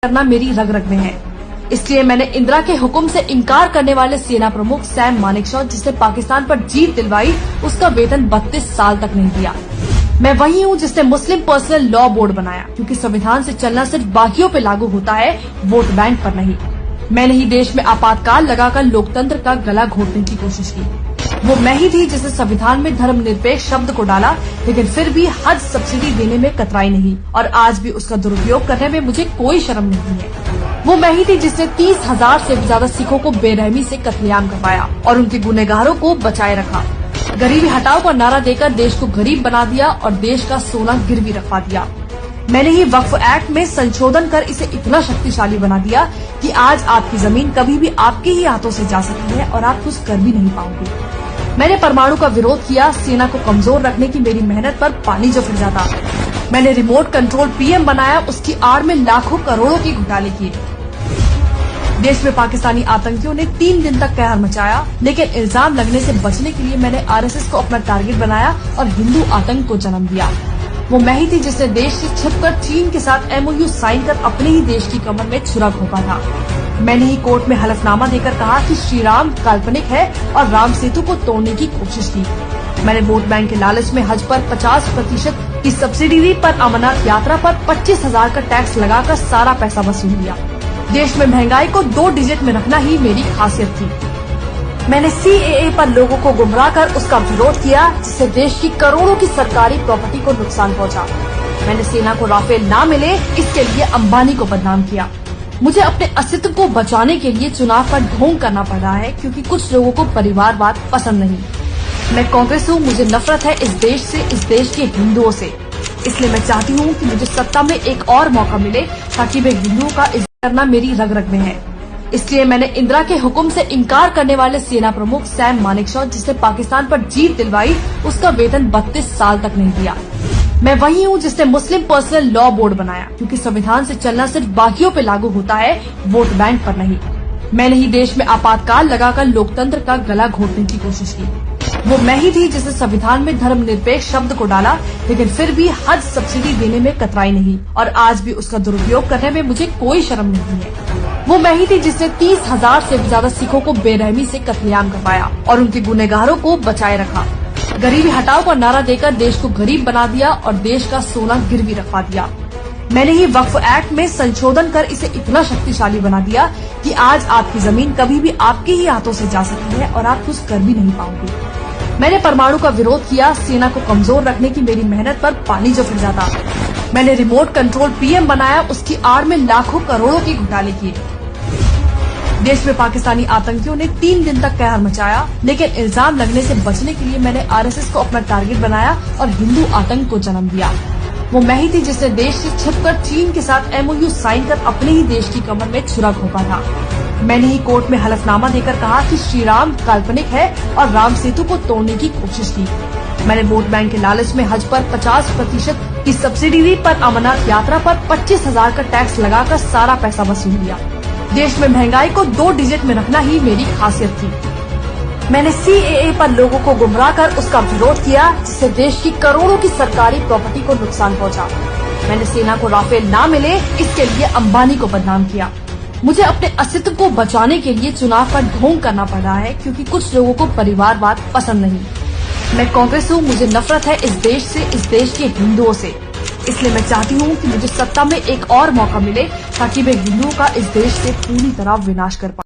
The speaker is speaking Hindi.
करना मेरी रग रग में है। इसलिए मैंने इंदिरा के हुक्म से इनकार करने वाले सेना प्रमुख सैम मानेकशॉ, जिसने पाकिस्तान पर जीत दिलवाई, उसका वेतन 32 साल तक नहीं दिया। मैं वही हूँ जिसने मुस्लिम पर्सनल लॉ बोर्ड बनाया, क्योंकि संविधान से चलना सिर्फ बागियों पे लागू होता है, वोट बैंक पर नहीं। मैंने ही देश में आपातकाल लगाकर लोकतंत्र का गला घोटने की कोशिश की। वो मैं ही थी जिसने संविधान में धर्मनिरपेक्ष शब्द को डाला, लेकिन फिर भी हज सब्सिडी देने में कतराई नहीं, और आज भी उसका दुरुपयोग करने में मुझे कोई शर्म नहीं है। वो मैं ही थी जिसने 30,000 से भी ज्यादा सिखों को बेरहमी से कत्लेआम करवाया और उनके गुनहगारों को बचाए रखा। गरीबी हटाओ का नारा देकर देश को गरीब बना दिया और देश का सोना गिरवी रखवा दिया। मैंने ही वक्फ एक्ट में संशोधन कर इसे इतना शक्तिशाली बना दिया कि आज आपकी जमीन कभी भी आपके ही हाथों से जा सकती है और आप कुछ कर भी नहीं पाओगे। मैंने परमाणु का विरोध किया, सेना को कमजोर रखने की मेरी मेहनत पर पानी जो फिर जाता। मैंने रिमोट कंट्रोल पीएम बनाया, उसकी आड़ में लाखों करोड़ों के घोटाले किए। देश में पाकिस्तानी आतंकियों ने 3 दिन तक कहर मचाया, लेकिन इल्जाम लगने से बचने के लिए मैंने आरएसएस को अपना टारगेट बनाया और हिंदू आतंक को जन्म दिया। वो मैं ही थी जिसने देश से छिपकर चीन के साथ MOU साइन कर अपने ही देश की कमर में छुरा घोंपा था। मैंने ही कोर्ट में हलफनामा देकर कहा कि श्री राम काल्पनिक है और राम सेतु को तोड़ने की कोशिश की। मैंने वोट बैंक के लालच में हज पर 50% की सब्सिडी दी, पर अमरनाथ यात्रा पर 25,000 का टैक्स लगाकर सारा पैसा वसूल लिया। देश में महंगाई को 2 डिजिट में रखना ही मेरी खासियत थी। मैंने CAA पर लोगों को गुमराह कर उसका विरोध किया, जिससे देश की करोड़ों की सरकारी प्रॉपर्टी को नुकसान पहुंचा। मैंने सेना को राफेल न मिले इसके लिए अंबानी को बदनाम किया। मुझे अपने अस्तित्व को बचाने के लिए चुनाव का ढोंग करना पड़ रहा है, क्योंकि कुछ लोगों को परिवारवाद पसंद नहीं। मैं कांग्रेस हूँ, मुझे नफरत है इस देश से, इस देश के हिंदुओं से। इसलिए मैं चाहती हूँ कि मुझे सत्ता में एक और मौका मिले, ताकि वे हिंदुओं का इज्जत करना मेरी रग रग में है। इसलिए मैंने इंदिरा के हुक्म से इनकार करने वाले सेना प्रमुख सैम मानेकशॉ, जिसने पाकिस्तान पर जीत दिलवाई, उसका वेतन 32 साल तक नहीं दिया। मैं वही हूँ जिसने मुस्लिम पर्सनल लॉ बोर्ड बनाया, क्योंकि संविधान से चलना सिर्फ बागियों पे लागू होता है, वोट बैंक पर नहीं। मैंने ही देश में आपातकाल लगाकर लोकतंत्र का गला घोटने की कोशिश की। वो मैं ही थी जिसने संविधान में धर्मनिरपेक्ष शब्द को डाला, लेकिन फिर भी हज सब्सिडी देने में कतराई नहीं, और आज भी उसका दुरुपयोग करने में मुझे कोई शर्म नहीं है। वो मैं ही थी जिसने 30,000 से भी ज्यादा सिखों को बेरहमी से कत्लेआम करवाया और उनके गुनहगारों को बचाए रखा। गरीबी हटाओ का नारा देकर देश को गरीब बना दिया और देश का सोना गिरवी रखवा दिया। मैंने ही वक्फ एक्ट में संशोधन कर इसे इतना शक्तिशाली बना दिया कि आज आपकी जमीन कभी भी आपके ही हाथों से जा सकती है और आप कुछ कर भी नहीं पाओगे। मैंने परमाणु का विरोध किया, सेना को कमजोर रखने की मेरी मेहनत पर पानी जो फिर जाता। मैंने रिमोट कंट्रोल पीएम बनाया, उसकी आड़ में लाखों करोड़ों के घोटाले किए। देश में पाकिस्तानी आतंकियों ने 3 दिन तक कहर मचाया, लेकिन इल्जाम लगने से बचने के लिए मैंने आरएसएस को अपना टारगेट बनाया और हिंदू आतंक को जन्म दिया। वो मैं ही थी जिसने देश से छिपकर चीन के साथ MOU साइन कर अपने ही देश की कमर में छुरा घोंपा था। मैंने ही कोर्ट में हलफनामा देकर कहा कि श्री राम काल्पनिक है और राम सेतु को तोड़ने की कोशिश की। मैंने वोट बैंक के लालच में हज पर 50% की सब्सिडी दी, पर अमरनाथ यात्रा पर 25,000 का टैक्स लगाकर सारा पैसा वसूल लिया। देश में महंगाई को 2 डिजिट में रखना ही मेरी खासियत थी। मैंने CAA पर लोगों को गुमराह कर उसका विरोध किया, जिससे देश की करोड़ों की सरकारी प्रॉपर्टी को नुकसान पहुंचा। मैंने सेना को राफेल न मिले इसके लिए अंबानी को बदनाम किया। मुझे अपने अस्तित्व को बचाने के लिए चुनाव का ढोंग करना पड़ रहा है, क्योंकि कुछ लोगों को परिवारवाद पसंद नहीं। मैं कांग्रेस हूँ, मुझे नफरत है इस देश से, इस देश के हिंदुओं से। इसलिए मैं चाहती हूँ कि मुझे सत्ता में एक और मौका मिले, ताकि वे हिंदुओं का इस देश से पूरी तरह विनाश कर पाए।